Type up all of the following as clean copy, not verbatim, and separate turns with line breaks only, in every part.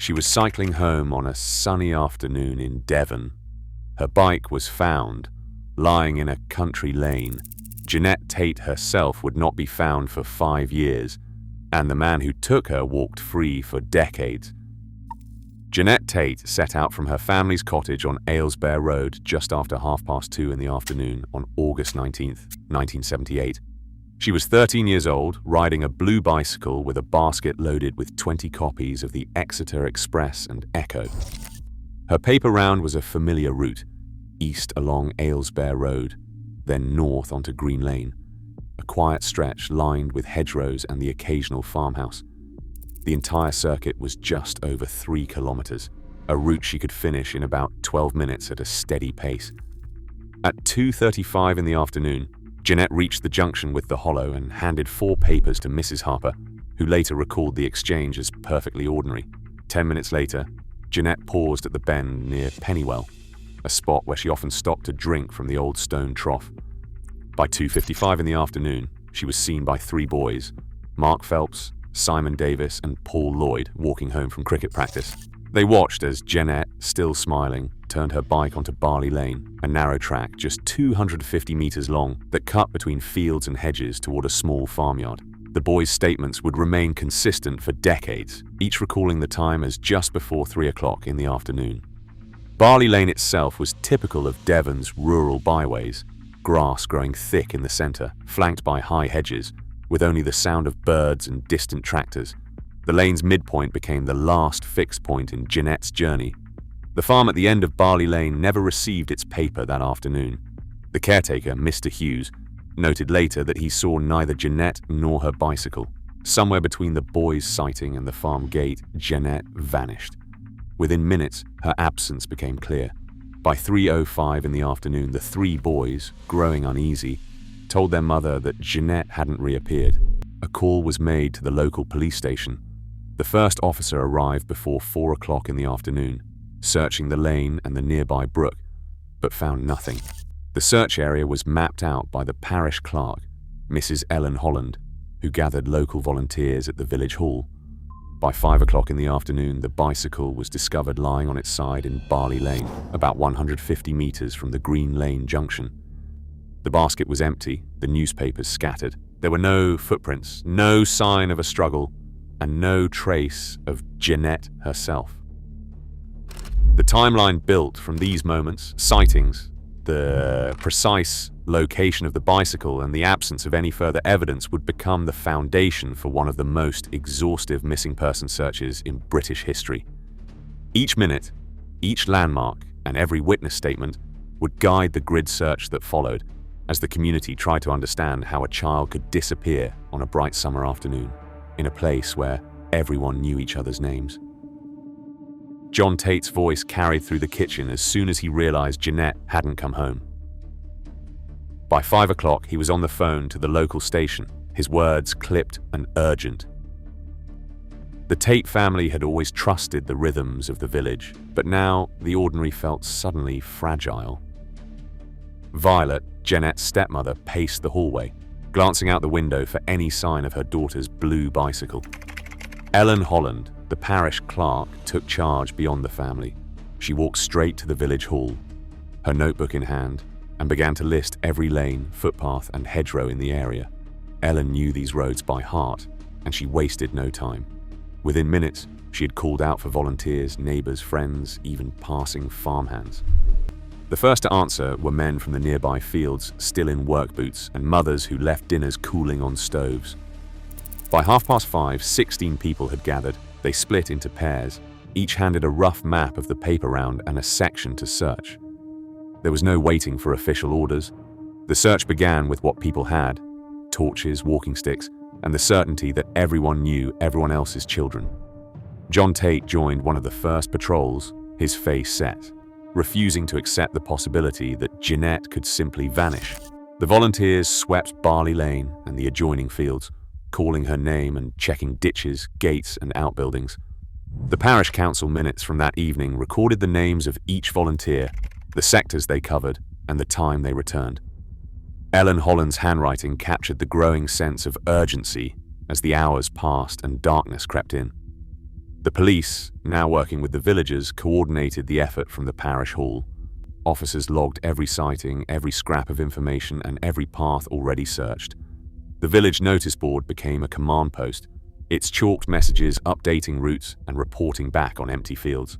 She was cycling home on a sunny afternoon in Devon. Her bike was found, lying in a country lane. Genette Tate herself would not be found for 5 years, and the man who took her walked free for decades. Genette Tate set out from her family's cottage on Aylesbury Road just after 2:30 in the afternoon on August 19th, 1978. She was 13 years old, riding a blue bicycle with a basket loaded with 20 copies of the Exeter Express and Echo. Her paper round was a familiar route, east along Aylesbury Road, then north onto Green Lane, a quiet stretch lined with hedgerows and the occasional farmhouse. The entire circuit was just over 3 kilometers, a route she could finish in about 12 minutes at a steady pace. At 2:35 in the afternoon, Genette reached the junction with the Hollow and handed 4 papers to Mrs. Harper, who later recalled the exchange as perfectly ordinary. 10 minutes later, Genette paused at the bend near Pennywell, a spot where she often stopped to drink from the old stone trough. By 2:55 in the afternoon, she was seen by 3 boys, Mark Phelps, Simon Davis, and Paul Lloyd, walking home from cricket practice. They watched as Genette, still smiling, turned her bike onto Barley Lane, a narrow track just 250 meters long that cut between fields and hedges toward a small farmyard. The boys' statements would remain consistent for decades, each recalling the time as just before 3 o'clock in the afternoon. Barley Lane itself was typical of Devon's rural byways, grass growing thick in the center, flanked by high hedges, with only the sound of birds and distant tractors. The lane's midpoint became the last fixed point in Genette's journey. The farm at the end of Barley Lane never received its paper that afternoon. The caretaker, Mr. Hughes, noted later that he saw neither Genette nor her bicycle. Somewhere between the boys' sighting and the farm gate, Genette vanished. Within minutes, her absence became clear. By 3:05 in the afternoon, the 3 boys, growing uneasy, told their mother that Genette hadn't reappeared. A call was made to the local police station. The first officer arrived before 4 o'clock in the afternoon, searching the lane and the nearby brook, but found nothing. The search area was mapped out by the parish clerk, Mrs. Ellen Holland, who gathered local volunteers at the village hall. By 5 o'clock in the afternoon, the bicycle was discovered lying on its side in Barley Lane, about 150 meters from the Green Lane junction. The basket was empty, the newspapers scattered. There were no footprints, no sign of a struggle, and no trace of Genette herself. The timeline built from these moments, sightings, the precise location of the bicycle, and the absence of any further evidence would become the foundation for one of the most exhaustive missing person searches in British history. Each minute, each landmark, and every witness statement would guide the grid search that followed, as the community tried to understand how a child could disappear on a bright summer afternoon, in a place where everyone knew each other's names. John Tate's voice carried through the kitchen as soon as he realized Genette hadn't come home. By 5 o'clock, he was on the phone to the local station, his words clipped and urgent. The Tate family had always trusted the rhythms of the village, but now the ordinary felt suddenly fragile. Violet, Genette's stepmother, paced the hallway, glancing out the window for any sign of her daughter's blue bicycle. Ellen Holland, the parish clerk, took charge beyond the family. She walked straight to the village hall, her notebook in hand, and began to list every lane, footpath, and hedgerow in the area. Ellen knew these roads by heart, and she wasted no time. Within minutes, she had called out for volunteers, neighbors, friends, even passing farmhands. The first to answer were men from the nearby fields, still in work boots, and mothers who left dinners cooling on stoves. By 5:30, 16 people had gathered. They split into pairs, each handed a rough map of the paper round and a section to search. There was no waiting for official orders. The search began with what people had: torches, walking sticks, and the certainty that everyone knew everyone else's children. John Tate joined one of the first patrols, his face set, refusing to accept the possibility that Genette could simply vanish. The volunteers swept Barley Lane and the adjoining fields, calling her name and checking ditches, gates, and outbuildings. The parish council minutes from that evening recorded the names of each volunteer, the sectors they covered, and the time they returned. Ellen Holland's handwriting captured the growing sense of urgency as the hours passed and darkness crept in. The police, now working with the villagers, coordinated the effort from the parish hall. Officers logged every sighting, every scrap of information, and every path already searched. The village notice board became a command post, its chalked messages updating routes and reporting back on empty fields.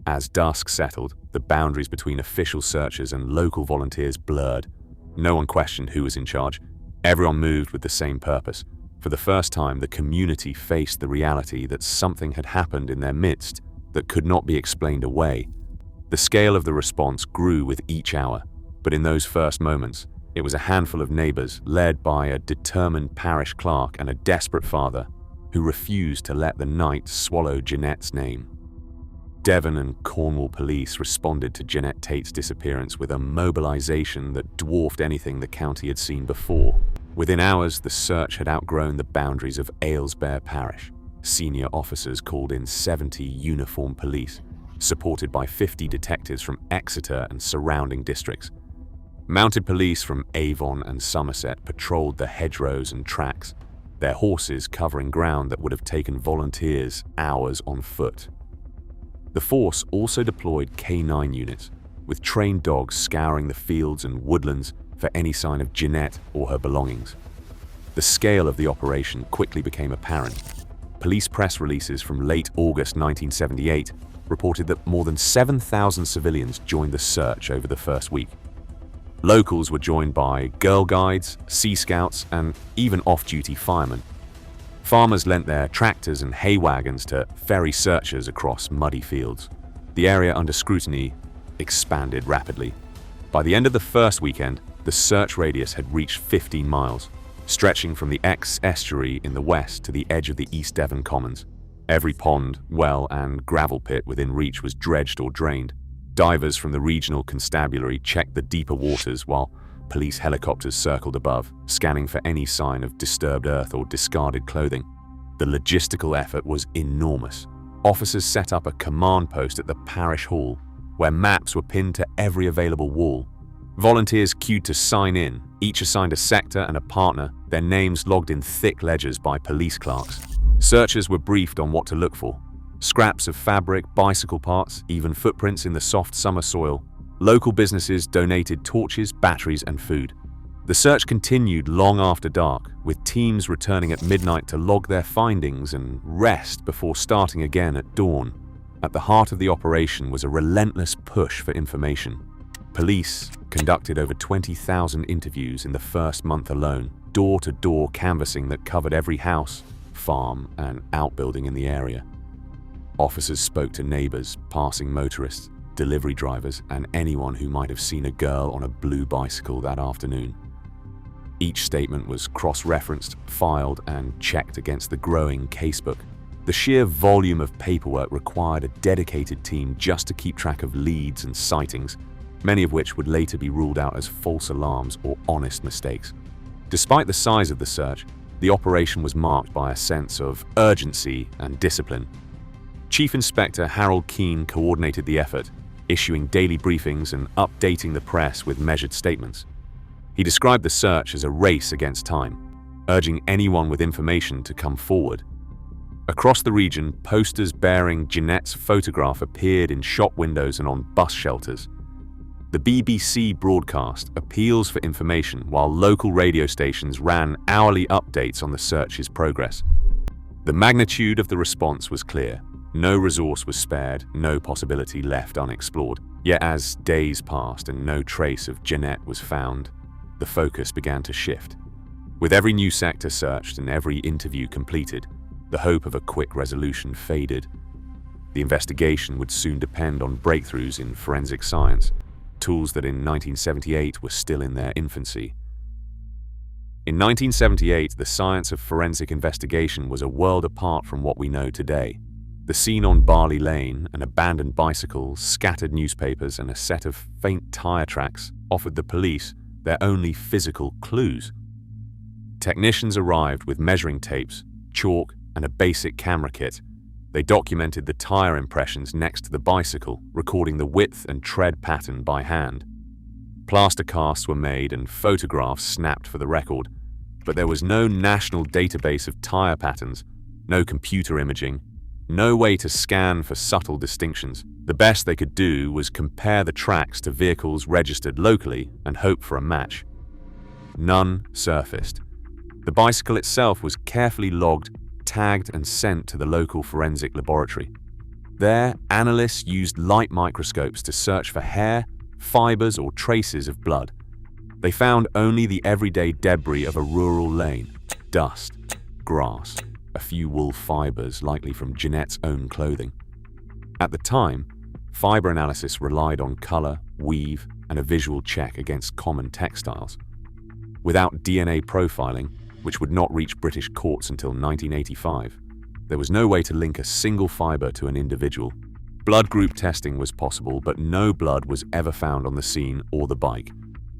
As dusk settled, the boundaries between official searchers and local volunteers blurred. No one questioned who was in charge. Everyone moved with the same purpose. For the first time, the community faced the reality that something had happened in their midst that could not be explained away. The scale of the response grew with each hour, but in those first moments, it was a handful of neighbors led by a determined parish clerk and a desperate father who refused to let the night swallow Genette's name. Devon and Cornwall Police responded to Genette Tate's disappearance with a mobilization that dwarfed anything the county had seen before. Within hours, the search had outgrown the boundaries of Aylesbury Parish. Senior officers called in 70 uniformed police, supported by 50 detectives from Exeter and surrounding districts. Mounted police from Avon and Somerset patrolled the hedgerows and tracks, their horses covering ground that would have taken volunteers hours on foot. The force also deployed K9 units, with trained dogs scouring the fields and woodlands for any sign of Genette or her belongings. The scale of the operation quickly became apparent. Police press releases from late August 1978 reported that more than 7,000 civilians joined the search over the first week. Locals were joined by Girl Guides, Sea Scouts, and even off-duty firemen. Farmers lent their tractors and hay wagons to ferry searchers across muddy fields. The area under scrutiny expanded rapidly. By the end of the first weekend, the search radius had reached 15 miles, stretching from the Exe estuary in the west to the edge of the East Devon Commons. Every pond, well, and gravel pit within reach was dredged or drained. Divers from the regional constabulary checked the deeper waters while police helicopters circled above, scanning for any sign of disturbed earth or discarded clothing. The logistical effort was enormous. Officers set up a command post at the parish hall, where maps were pinned to every available wall. Volunteers queued to sign in, each assigned a sector and a partner, their names logged in thick ledgers by police clerks. Searchers were briefed on what to look for: scraps of fabric, bicycle parts, even footprints in the soft summer soil. Local businesses donated torches, batteries, and food. The search continued long after dark, with teams returning at midnight to log their findings and rest before starting again at dawn. At the heart of the operation was a relentless push for information. Police conducted over 20,000 interviews in the first month alone, door-to-door canvassing that covered every house, farm, and outbuilding in the area. Officers spoke to neighbors, passing motorists, delivery drivers, and anyone who might have seen a girl on a blue bicycle that afternoon. Each statement was cross-referenced, filed, and checked against the growing casebook. The sheer volume of paperwork required a dedicated team just to keep track of leads and sightings, many of which would later be ruled out as false alarms or honest mistakes. Despite the size of the search, the operation was marked by a sense of urgency and discipline. Chief Inspector Harold Keane coordinated the effort, issuing daily briefings and updating the press with measured statements. He described the search as a race against time, urging anyone with information to come forward. Across the region, posters bearing Genette's photograph appeared in shop windows and on bus shelters. The BBC broadcast appeals for information while local radio stations ran hourly updates on the search's progress. The magnitude of the response was clear. No resource was spared, no possibility left unexplored. Yet as days passed and no trace of Genette was found, the focus began to shift. With every new sector searched and every interview completed, the hope of a quick resolution faded. The investigation would soon depend on breakthroughs in forensic science, tools that in 1978 were still in their infancy. In 1978, the science of forensic investigation was a world apart from what we know today. The scene on Barley Lane, an abandoned bicycle, scattered newspapers, and a set of faint tire tracks offered the police their only physical clues. Technicians arrived with measuring tapes, chalk, and a basic camera kit. They documented the tire impressions next to the bicycle, recording the width and tread pattern by hand. Plaster casts were made and photographs snapped for the record, but there was no national database of tire patterns, no computer imaging, No way to scan for subtle distinctions. The best they could do was compare the tracks to vehicles registered locally and hope for a match. None surfaced. The bicycle itself was carefully logged, tagged, and sent to the local forensic laboratory. There, analysts used light microscopes to search for hair, fibers, or traces of blood. They found only the everyday debris of a rural lane: dust, grass, a few wool fibers likely from Genette's own clothing. At the time, fiber analysis relied on color, weave, and a visual check against common textiles. Without DNA profiling, which would not reach British courts until 1985, there was no way to link a single fiber to an individual. Blood group testing was possible, but no blood was ever found on the scene or the bike.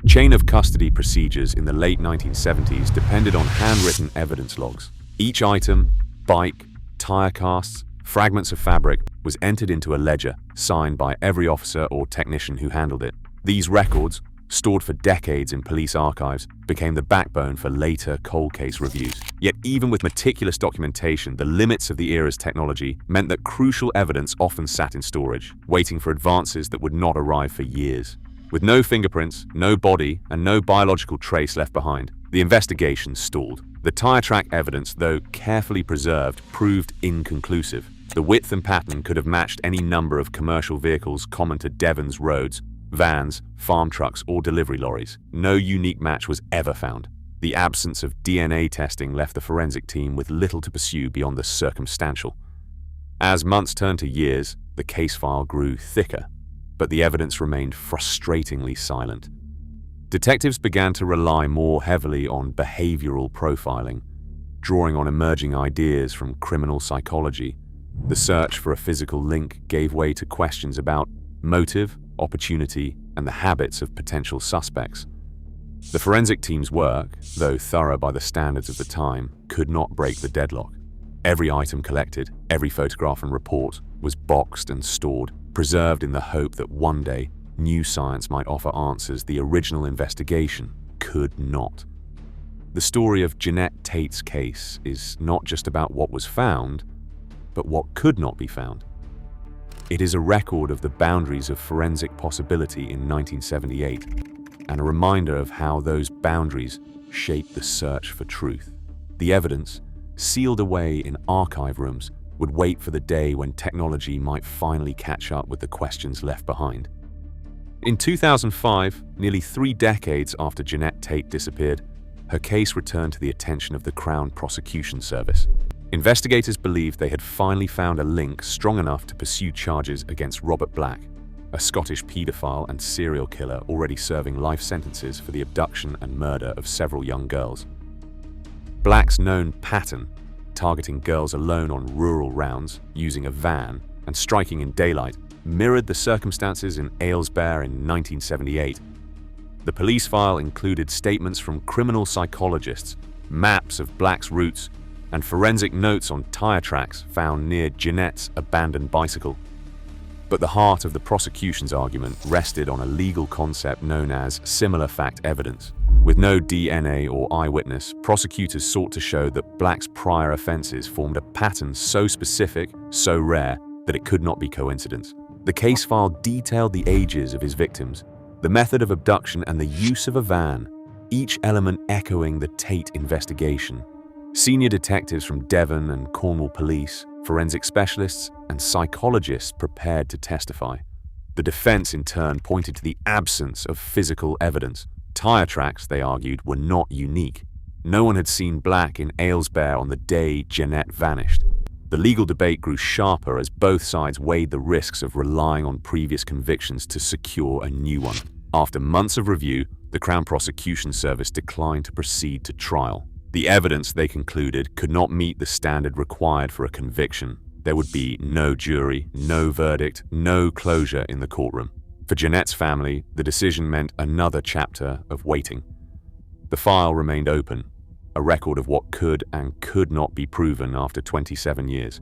Chain of custody procedures in the late 1970s depended on handwritten evidence logs. Each item, bike, tire casts, fragments of fabric, was entered into a ledger signed by every officer or technician who handled it. These records, stored for decades in police archives, became the backbone for later cold case reviews. Yet even with meticulous documentation, the limits of the era's technology meant that crucial evidence often sat in storage, waiting for advances that would not arrive for years. With no fingerprints, no body, and no biological trace left behind, the investigation stalled. The tire track evidence, though carefully preserved, proved inconclusive. The width and pattern could have matched any number of commercial vehicles common to Devon's roads: vans, farm trucks, or delivery lorries. No unique match was ever found. The absence of DNA testing left the forensic team with little to pursue beyond the circumstantial. As months turned to years, the case file grew thicker, but the evidence remained frustratingly silent. Detectives began to rely more heavily on behavioral profiling, drawing on emerging ideas from criminal psychology. The search for a physical link gave way to questions about motive, opportunity, and the habits of potential suspects. The forensic team's work, though thorough by the standards of the time, could not break the deadlock. Every item collected, every photograph and report, was boxed and stored, preserved in the hope that one day, new science might offer answers the original investigation could not. The story of Genette Tate's case is not just about what was found, but what could not be found. It is a record of the boundaries of forensic possibility in 1978, and a reminder of how those boundaries shaped the search for truth. The evidence, sealed away in archive rooms, would wait for the day when technology might finally catch up with the questions left behind. In 2005, nearly 3 decades after Genette Tate disappeared, her case returned to the attention of the Crown Prosecution Service. Investigators believed they had finally found a link strong enough to pursue charges against Robert Black, a Scottish paedophile and serial killer already serving life sentences for the abduction and murder of several young girls. Black's known pattern, targeting girls alone on rural rounds, using a van, and striking in daylight, mirrored the circumstances in Aylesbury in 1978. The police file included statements from criminal psychologists, maps of Black's routes, and forensic notes on tire tracks found near Genette's abandoned bicycle. But the heart of the prosecution's argument rested on a legal concept known as similar fact evidence. With no DNA or eyewitness, prosecutors sought to show that Black's prior offenses formed a pattern so specific, so rare, that it could not be coincidence. The case file detailed the ages of his victims, the method of abduction, and the use of a van, each element echoing the Tate investigation. Senior detectives from Devon and Cornwall Police, forensic specialists, and psychologists prepared to testify. The defense, in turn, pointed to the absence of physical evidence. Tire tracks, they argued, were not unique. No one had seen Black in Aylesbury on the day Genette vanished. The legal debate grew sharper as both sides weighed the risks of relying on previous convictions to secure a new one. After months of review, the Crown Prosecution Service declined to proceed to trial. The evidence, they concluded, could not meet the standard required for a conviction. There would be no jury, no verdict, no closure in the courtroom. For Genette's family, the decision meant another chapter of waiting. The file remained open, a record of what could and could not be proven after 27 years.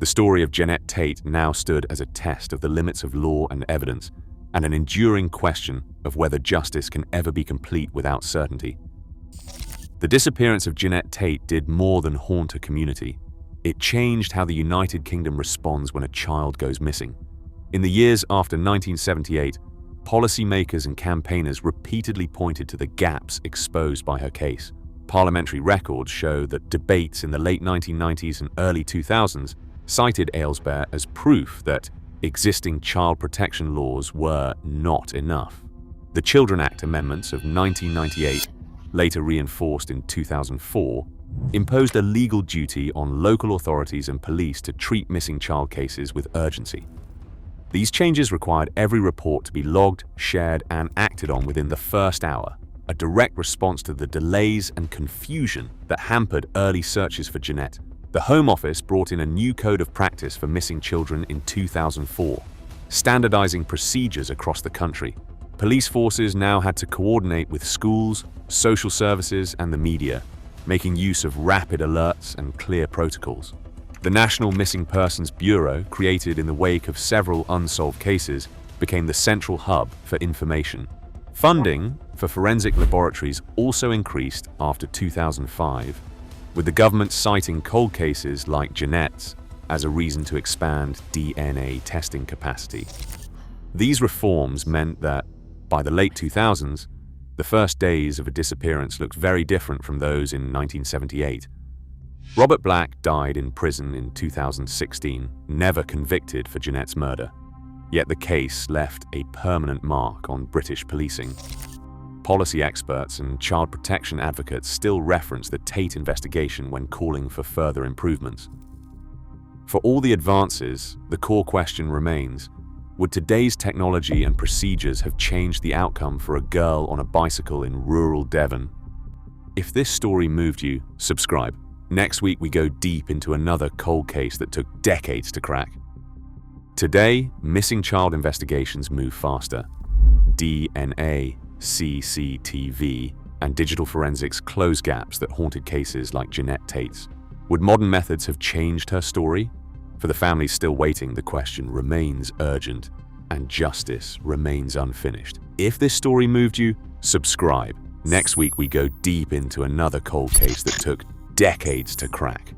The story of Genette Tate now stood as a test of the limits of law and evidence, and an enduring question of whether justice can ever be complete without certainty. The disappearance of Genette Tate did more than haunt a community. It changed how the United Kingdom responds when a child goes missing. In the years after 1978, policymakers and campaigners repeatedly pointed to the gaps exposed by her case. Parliamentary records show that debates in the late 1990s and early 2000s cited Aylesbury as proof that existing child protection laws were not enough. The Children Act amendments of 1998, later reinforced in 2004, imposed a legal duty on local authorities and police to treat missing child cases with urgency. These changes required every report to be logged, shared, and acted on within the first hour, a direct response to the delays and confusion that hampered early searches for Genette. The Home Office brought in a new code of practice for missing children in 2004, standardizing procedures across the country. Police forces now had to coordinate with schools, social services, and the media, making use of rapid alerts and clear protocols. The National Missing Persons Bureau, created in the wake of several unsolved cases, became the central hub for information. Funding for forensic laboratories also increased after 2005, with the government citing cold cases like Genette's as a reason to expand DNA testing capacity. These reforms meant that, by the late 2000s, the first days of a disappearance looked very different from those in 1978. Robert Black died in prison in 2016, never convicted for Genette's murder. Yet the case left a permanent mark on British policing. Policy experts and child protection advocates still reference the Tate investigation when calling for further improvements. For all the advances, the core question remains: would today's technology and procedures have changed the outcome for a girl on a bicycle in rural Devon? If this story moved you, subscribe. Next week we go deep into another cold case that took decades to crack. Today, missing child investigations move faster. DNA, CCTV, and digital forensics close gaps that haunted cases like Genette Tate's. Would modern methods have changed her story? For the families still waiting, the question remains urgent, and justice remains unfinished. If this story moved you, subscribe. Next week we go deep into another cold case that took decades to crack.